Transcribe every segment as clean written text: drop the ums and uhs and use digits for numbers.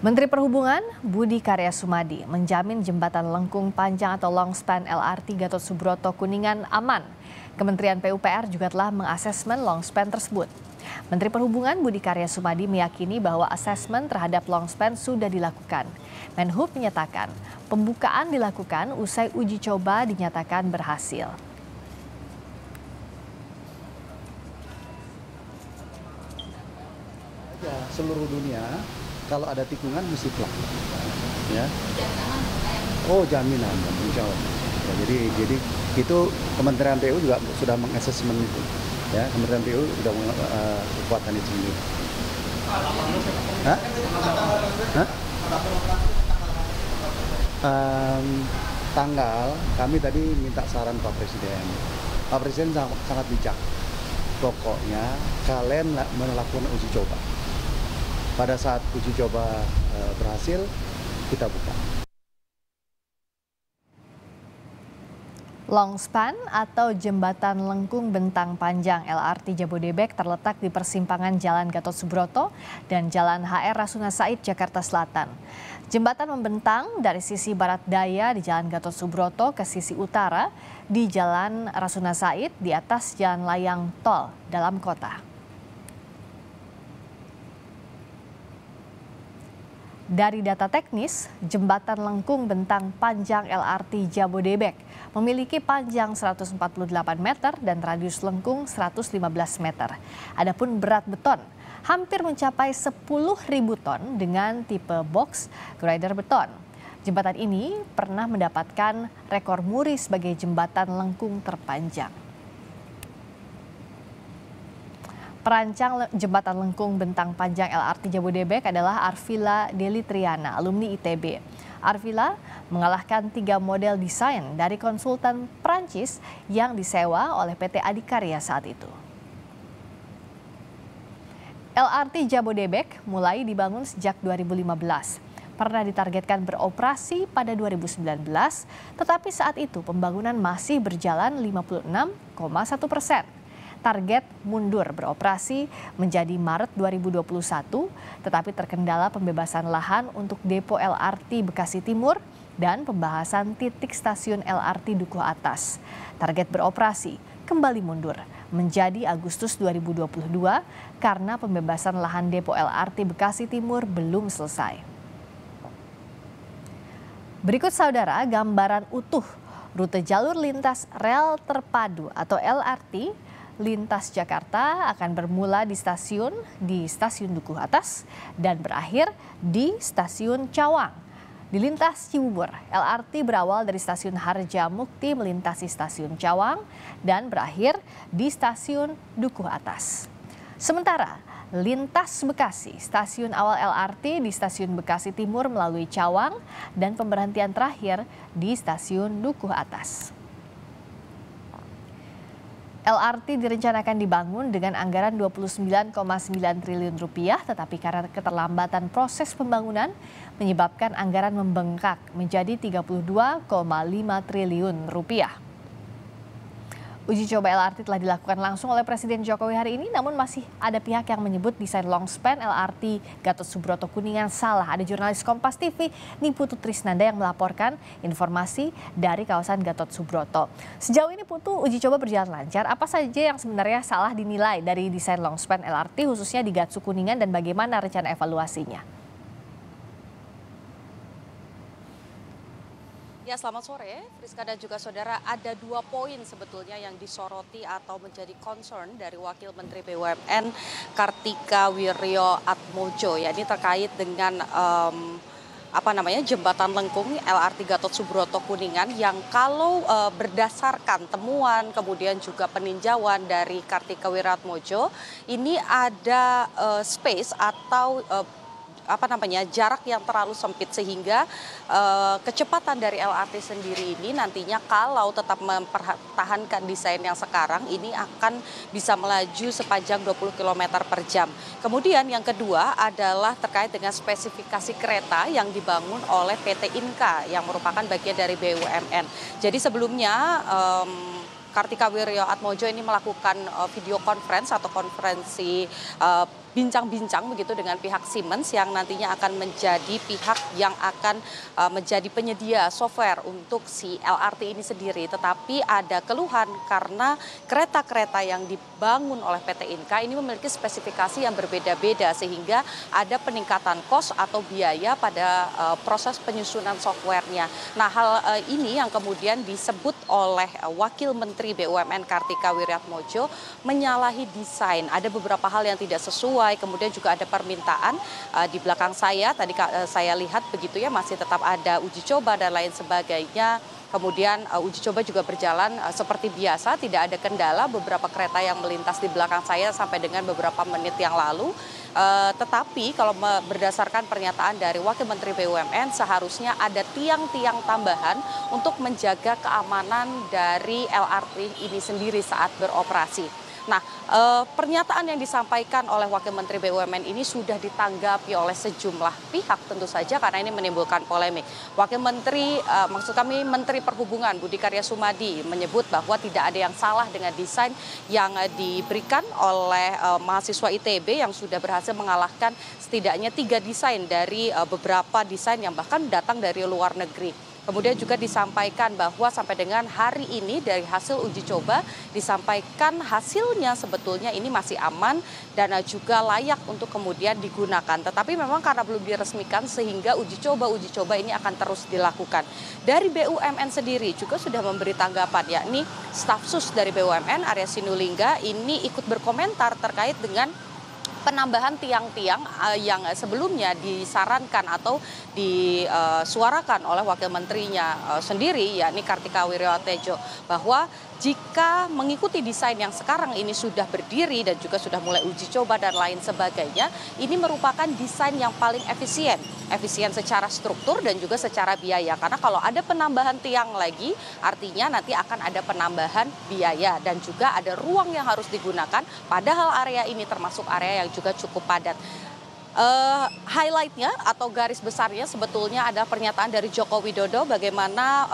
Menteri Perhubungan Budi Karya Sumadi menjamin jembatan lengkung panjang atau longspan LRT Gatot Subroto Kuningan aman. Kementerian PUPR juga telah mengasesmen longspan tersebut. Menteri Perhubungan Budi Karya Sumadi meyakini bahwa asesmen terhadap longspan sudah dilakukan. Menhub menyatakan pembukaan dilakukan usai uji coba dinyatakan berhasil. Seluruh dunia kalau ada tikungan mesti plak, ya. Oh, jaminan, insya Allah. Ya, jadi itu Kementerian PU juga sudah mengasesmen itu, ya. Kementerian PU sudah kekuatan itu sendiri. Hah? Hah? Tanggal kami tadi minta saran Pak Presiden. Pak Presiden sangat bijak. Pokoknya kalian melakukan uji coba. Pada saat uji coba berhasil, kita buka. Longspan atau jembatan lengkung bentang panjang LRT Jabodebek terletak di persimpangan Jalan Gatot Subroto dan Jalan HR Rasuna Said, Jakarta Selatan. Jembatan membentang dari sisi barat daya di Jalan Gatot Subroto ke sisi utara di Jalan Rasuna Said di atas jalan layang tol dalam kota. Dari data teknis, jembatan lengkung bentang panjang LRT Jabodebek memiliki panjang 148 meter dan radius lengkung 115 meter. Adapun berat beton hampir mencapai 10.000 ton dengan tipe box grider beton. Jembatan ini pernah mendapatkan rekor muri sebagai jembatan lengkung terpanjang. Perancang jembatan lengkung bentang panjang LRT Jabodebek adalah Arvila Delitriana, alumni ITB. Arvila mengalahkan 3 model desain dari konsultan Prancis yang disewa oleh PT Adikarya saat itu. LRT Jabodebek mulai dibangun sejak 2015. Pernah ditargetkan beroperasi pada 2019, tetapi saat itu pembangunan masih berjalan 56,1%. Target mundur beroperasi menjadi Maret 2021, tetapi terkendala pembebasan lahan untuk depo LRT Bekasi Timur dan pembahasan titik stasiun LRT Dukuh Atas. Target beroperasi kembali mundur menjadi Agustus 2022 karena pembebasan lahan depo LRT Bekasi Timur belum selesai. Berikut saudara gambaran utuh rute jalur lintas rel terpadu atau LRT lintas Jakarta akan bermula di stasiun Dukuh Atas dan berakhir di stasiun Cawang. Di lintas Cibubur, LRT berawal dari stasiun Harjamukti melintasi stasiun Cawang dan berakhir di stasiun Dukuh Atas. Sementara lintas Bekasi, stasiun awal LRT di stasiun Bekasi Timur melalui Cawang dan pemberhentian terakhir di stasiun Dukuh Atas. LRT direncanakan dibangun dengan anggaran 29,9 triliun rupiah, tetapi karena keterlambatan proses pembangunan menyebabkan anggaran membengkak menjadi 32,5 triliun rupiah. Uji coba LRT telah dilakukan langsung oleh Presiden Jokowi hari ini, namun masih ada pihak yang menyebut desain longspan LRT Gatot Subroto Kuningan salah. Ada jurnalis Kompas TV Niputu Trisnanda yang melaporkan informasi dari kawasan Gatot Subroto. Sejauh ini Putu, uji coba berjalan lancar. Apa saja yang sebenarnya salah dinilai dari desain longspan LRT khususnya di Gatsu Kuningan dan bagaimana rencana evaluasinya? Ya, selamat sore, Friska dan juga saudara. Ada 2 poin sebetulnya yang disoroti atau menjadi concern dari Wakil Menteri BUMN Kartika Wirjoatmojo. Ya, ini terkait dengan jembatan lengkung LRT Gatot Subroto Kuningan yang kalau berdasarkan temuan kemudian juga peninjauan dari Kartika Wirjoatmojo ini ada space atau jarak yang terlalu sempit sehingga kecepatan dari LRT sendiri ini nantinya kalau tetap mempertahankan desain yang sekarang ini akan bisa melaju sepanjang 20 km per jam. Kemudian yang kedua adalah terkait dengan spesifikasi kereta yang dibangun oleh PT Inka yang merupakan bagian dari BUMN. Jadi sebelumnya Kartika Wirjoatmojo ini melakukan video conference atau konferensi bincang-bincang begitu dengan pihak Siemens yang nantinya akan menjadi pihak yang akan menjadi penyedia software untuk si LRT ini sendiri. Tetapi ada keluhan karena kereta-kereta yang dibangun oleh PT Inka ini memiliki spesifikasi yang berbeda-beda sehingga ada peningkatan kos atau biaya pada proses penyusunan softwarenya. Nah, hal ini yang kemudian disebut oleh Wakil Menteri BUMN Kartika Wiratmodjo menyalahi desain. Ada beberapa hal yang tidak sesuai, kemudian juga ada permintaan di belakang saya, tadi saya lihat begitu ya, masih tetap ada uji coba dan lain sebagainya. Kemudian uji coba juga berjalan seperti biasa, tidak ada kendala, beberapa kereta yang melintas di belakang saya sampai dengan beberapa menit yang lalu. Tetapi kalau berdasarkan pernyataan dari Wakil Menteri BUMN, seharusnya ada tiang-tiang tambahan untuk menjaga keamanan dari LRT ini sendiri saat beroperasi. Nah, pernyataan yang disampaikan oleh Wakil Menteri BUMN ini sudah ditanggapi oleh sejumlah pihak tentu saja karena ini menimbulkan polemik. Wakil Menteri, maksud kami Menteri Perhubungan Budi Karya Sumadi menyebut bahwa tidak ada yang salah dengan desain yang diberikan oleh mahasiswa ITB yang sudah berhasil mengalahkan setidaknya 3 desain dari beberapa desain yang bahkan datang dari luar negeri. Kemudian juga disampaikan bahwa sampai dengan hari ini dari hasil uji coba disampaikan hasilnya sebetulnya ini masih aman dan juga layak untuk kemudian digunakan. Tetapi memang karena belum diresmikan sehingga uji coba ini akan terus dilakukan. Dari BUMN sendiri juga sudah memberi tanggapan, yakni staf sus dari BUMN Arya Sinulinga ini ikut berkomentar terkait dengan penambahan tiang-tiang yang sebelumnya disarankan atau disuarakan oleh wakil menterinya sendiri, yakni Kartika Wiratmodjo, bahwa jika mengikuti desain yang sekarang ini sudah berdiri dan juga sudah mulai uji coba dan lain sebagainya, ini merupakan desain yang paling efisien secara struktur dan juga secara biaya. Karena kalau ada penambahan tiang lagi, artinya nanti akan ada penambahan biaya dan juga ada ruang yang harus digunakan, padahal area ini termasuk area yang juga cukup padat. Highlightnya atau garis besarnya sebetulnya ada pernyataan dari Joko Widodo bagaimana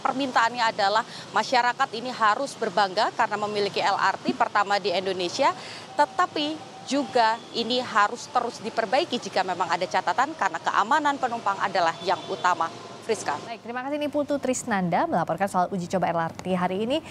permintaannya adalah masyarakat ini harus berbangga karena memiliki LRT pertama di Indonesia, tetapi juga ini harus terus diperbaiki jika memang ada catatan karena keamanan penumpang adalah yang utama. Friska. Baik, terima kasih Niputu Trisnanda melaporkan soal uji coba LRT hari ini.